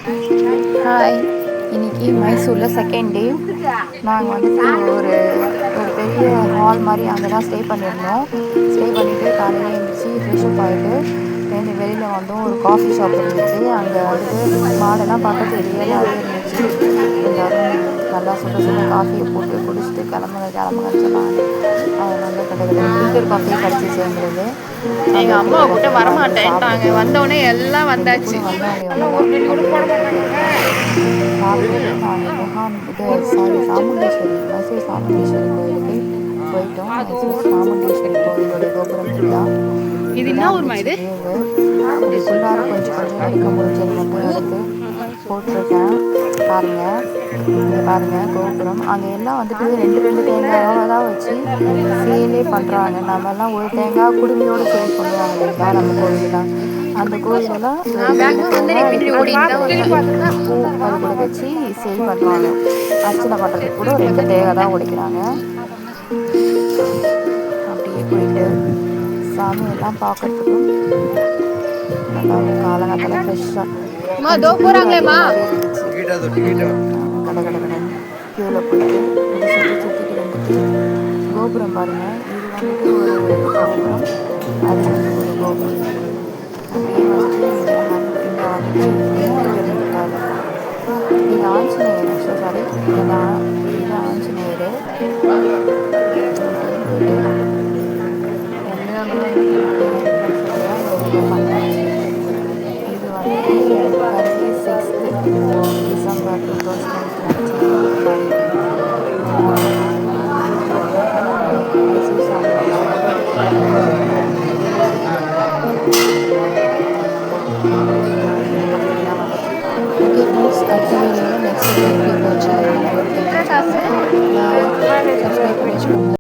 Hi, இன்னைக்கு மைசூரில் second day. நாங்கள் வந்துட்டு ஒரு ஒரு பெரிய ஹால் மாதிரி அங்கே தான் ஸ்டே பண்ணியிருந்தோம். ஸ்டே பண்ணிவிட்டு காலையில் எழுந்திரிச்சி ஃப்ரெஷ்அப் ஆகிட்டு வெளியில் வந்தோம். ஒரு காஃபி ஷாப் இருந்துச்சு. அங்கே வந்துட்டு மாடெல்லாம் பார்க்க ரியலாகவே இருந்துச்சு. எல்லோரும் நல்லா சுட சுட காஃபியை போட்டு குடிச்சிட்டு கிளம்புங்கன்னு சொன்னாங்க. அதனால கிட்டத்தட்ட ஃபில்டர் காஃபி கிடச்சிச்சு எங்களுக்கு. எங்கள் அம்மா கிட்ட வரமாட்டேன்ட்டாங்க. வந்தோடனே எல்லாம் வந்தாச்சு. சாப்பிட்டு நாங்கள் சாமுண்டீஸ்வரி மைசூர் சாமுண்டீஸ்வரி கோயிலுக்கு போயிட்டோம். மைசூர் சாமுண்டீஸ்வரி கோயிலுடைய கோபுரம் இதுதான். இது என்ன ஊர்மா? இது இதுக்குள்ளார கொஞ்சம் எடுக்க முடிஞ்சது மட்டும் எடுத்து போட்டிருக்கேன். பாருங்கள், இங்கே பாருங்கள் கோபுரம். அங்கே எல்லாம் வந்துட்டு ரெண்டு தேங்காயாக தான் வச்சு சேலே பண்ணுறாங்க. நம்மெல்லாம் ஒரு தேங்காய் குடுமையோடு சேல் பண்ணுவாங்க இல்லைங்களா நம்ம கோயிலெலாம். அந்த கோயிலெல்லாம் பூ அது கூட வச்சு சேல் பண்ணுவாங்க. அர்ச்சனை பண்ணுறதுக்கு கூட 2 தேங்காய் தான் உடைக்கிறாங்க. அப்படியே போயிட்டு சாமியெல்லாம் பார்க்கறதுக்கும் நல்லா காலங்காலத்தில் ஃப்ரெஷ்ஷாக போகிறாங்களேம்மா கடை கியூவில் போயிட்டு சுற்றிட்டு வந்துட்டு கோபுரம் பாருங்கள். இது வந்துட்டு ஒரு கோபுரம், அது வந்து ஒரு கோபுரம். அப்படியே வந்துட்டு இங்கே வந்துட்டு இருக்காரு. இது ஆஞ்சநேயர். சாரி, இது ஆஞ்சநேயர். December 2019.